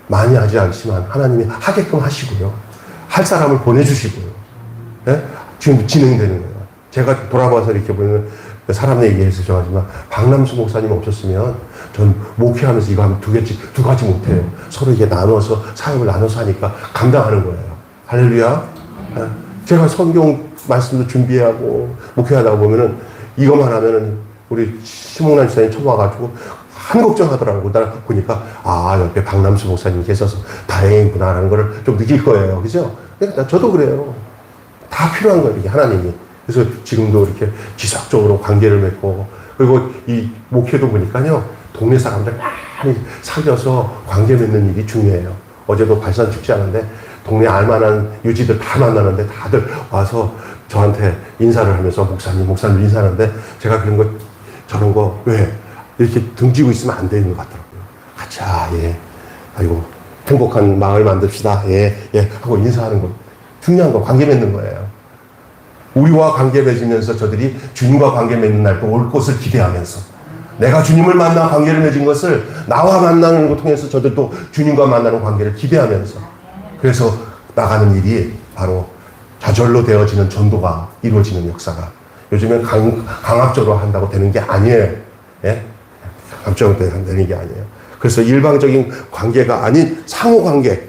많이 하지 않지만 하나님이 하게끔 하시고요. 할 사람을 보내주시고요. 예? 지금 진행되는 거예요. 제가 돌아봐서 이렇게 보면 사람 얘기해서 정하지만 박남수 목사님 없었으면 전 목회하면서 이거 하면 두 가지 못해요. 서로 이게 나눠서 사역을 나눠서 하니까 감당하는 거예요. 할렐루야. 예? 제가 성경 말씀도 준비하고 목회하다 보면은 이것만 하면은 우리 심홍란 지사님 처음 와가지고 한 걱정하더라고. 나 보니까 옆에 박남수 목사님 계셔서 다행이구나라는 걸 좀 느낄 거예요. 그죠? 그러니까 저도 그래요. 다 필요한 거예요. 이게 하나님이. 그래서 지금도 이렇게 지속적으로 관계를 맺고 그리고 이 목회도 보니까요. 동네 사람들 많이 사귀어서 관계 맺는 일이 중요해요. 어제도 발산 축제 하는데 동네 알만한 유지들 다 만나는데 다들 와서 저한테 인사를 하면서 목사님 인사하는데 제가 그런 거 저런 거 왜 이렇게 등지고 있으면 안 되는 것 같더라고요. 가자, 예. 아이고, 행복한 마을 만듭시다. 예, 하고 인사하는 거. 중요한 거, 관계 맺는 거예요. 우리와 관계 맺으면서 저들이 주님과 관계 맺는 날도 올 것을 기대하면서 내가 주님을 만나 관계를 맺은 것을 나와 만나는 걸 통해서 저들도 주님과 만나는 관계를 기대하면서 그래서 나가는 일이 바로 저절로 되어지는 전도가 이루어지는 역사가 요즘엔 강압적으로 한다고 되는 게 아니에요. 예? 강압적으로 되는 게 아니에요. 그래서 일방적인 관계가 아닌 상호관계.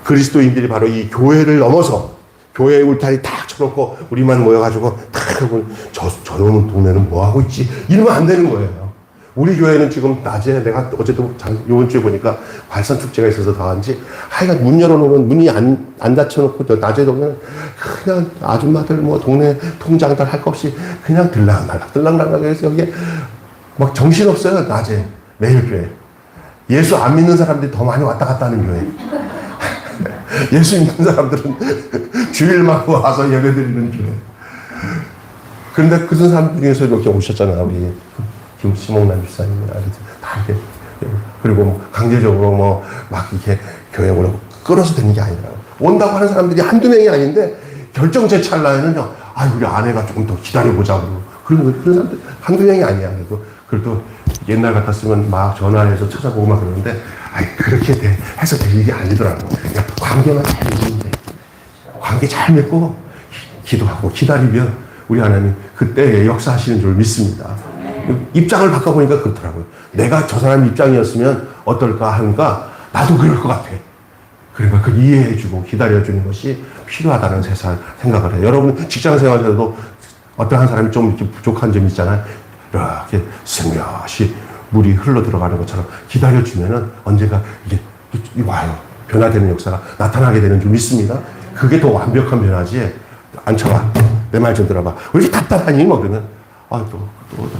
그리스도인들이 바로 이 교회를 넘어서 교회의 울타리 탁 쳐놓고 우리만 모여가지고 탁 하고 저놈의 동네는 뭐하고 있지? 이러면 안 되는 거예요. 우리 교회는 지금 낮에 내가 어제도 요번 주에 보니까 발산 축제가 있어서 더한지 하여간 문 열어놓으면 문이 안 닫혀놓고 낮에 보면 그냥 아줌마들 뭐 동네 통장들 할 것 없이 그냥 들락날락 해서 여기에 막 정신없어요. 낮에 매일 교회. 예수 안 믿는 사람들이 더 많이 왔다 갔다 하는 교회. 예수 믿는 사람들은 주일만 와서 예배드리는 교회. 그런데 그런 사람 중에서 이렇게 오셨잖아요. 우리 김시몽란 집사님이나 다 이렇게. 그리고 뭐 강제적으로 뭐 막 이렇게 교회에 오라고 끌어서 되는 게 아니라 온다고 하는 사람들이 한두 명이 아닌데 결정체 찰나에는요. 우리 아내가 조금 더 기다려보자고. 그런 사람들 한두 명이 아니야. 그래도 옛날 같았으면 막 전화해서 찾아보고 막 그러는데 그렇게 해서 될 일이 아니더라고. 그냥 관계만 잘 맺으면 돼. 관계 잘 맺고 기도하고 기다리면 우리 하나님 그때 역사하시는 줄 믿습니다. 입장을 바꿔보니까 그렇더라고요. 내가 저 사람 입장이었으면 어떨까 하니까 나도 그럴 것 같아. 그러니까 그걸 이해해주고 기다려주는 것이 필요하다는 생각을 해요. 여러분 직장 생활에서도 어떤 한 사람이 좀 이렇게 부족한 점이 있잖아요. 이렇게 스며시 물이 흘러 들어가는 것처럼 기다려주면은 언젠가 이게 와요. 변화되는 역사가 나타나게 되는 줄 믿습니다. 그게 더 완벽한 변화지. 앉혀봐. 내 말 좀 들어봐. 왜 이렇게 답답하니? 뭐 그러면 또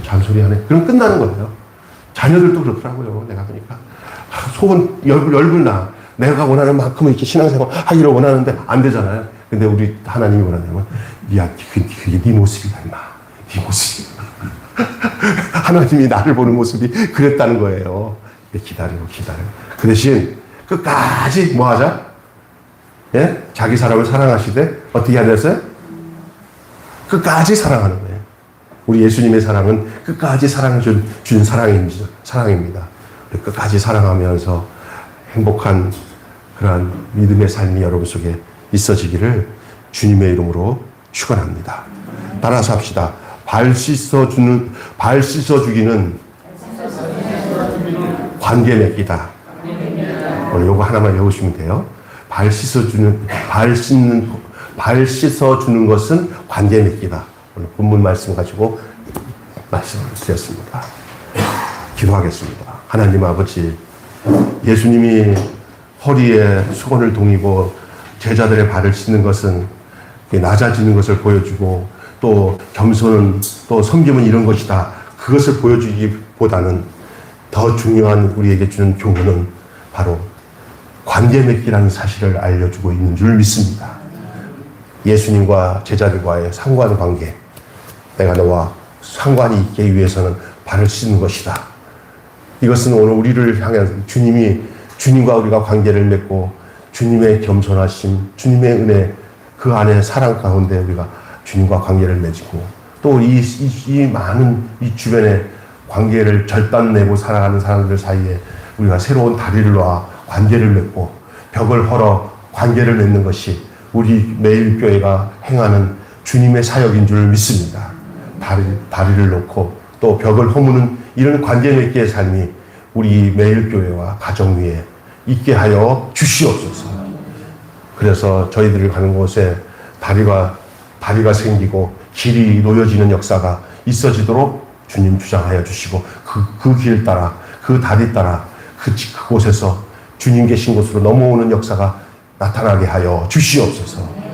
잔소리하네. 그럼 끝나는 거예요. 자녀들도 그렇더라고요. 내가 보니까 속은 열불 나. 내가 원하는 만큼 이렇게 신앙생활 하기를 원하는데 안 되잖아요. 근데 우리 하나님이 원하냐면 그게 네 모습이다 임마. 네 모습이. 하나님이 나를 보는 모습이 그랬다는 거예요. 기다리고. 그 대신 끝까지 뭐 하자? 예? 자기 사람을 사랑하시되 어떻게 해야 됐어요? 끝까지 사랑하는 거예요. 우리 예수님의 사랑은 끝까지 사랑을 준 사랑입니다. 끝까지 사랑하면서 행복한 그러한 믿음의 삶이 여러분 속에 있어지기를 주님의 이름으로 축원합니다. 따라서 합시다. 발 씻어 주기는 관계 맺기다. 오늘 요거 하나만 외우시면 돼요. 발 씻어 주는 것은 관계 맺기다. 오늘 본문 말씀 가지고 말씀을 드렸습니다. 기도하겠습니다. 하나님 아버지, 예수님이 허리에 수건을 동이고 제자들의 발을 씻는 것은 낮아지는 것을 보여주고 또 겸손은 또 섬김은 이런 것이다. 그것을 보여주기보다는 더 중요한 우리에게 주는 교훈은 바로 관계 맺기라는 사실을 알려주고 있는 줄 믿습니다. 예수님과 제자들과의 상관관계, 내가 너와 상관이 있기 위해서는 발을 씻는 것이다. 이것은 오늘 우리를 향한 주님과 우리가 관계를 맺고 주님의 겸손하심, 주님의 은혜, 그 안에 사랑 가운데 우리가 주님과 관계를 맺고 또 이 많은 이 주변의 관계를 절단내고 살아가는 사람들 사이에 우리가 새로운 다리를 놔 관계를 맺고 벽을 헐어 관계를 맺는 것이 우리 매일교회가 행하는 주님의 사역인 줄 믿습니다. 다리를 놓고 또 벽을 허무는 이런 관계 맺기의 삶이 우리 매일교회와 가정 위에 있게 하여 주시옵소서. 그래서 저희들이 가는 곳에 다리가 생기고 길이 놓여지는 역사가 있어지도록 주님 주장하여 주시고 그 길 따라 그 다리 따라 그곳에서 주님 계신 곳으로 넘어오는 역사가 나타나게 하여 주시옵소서.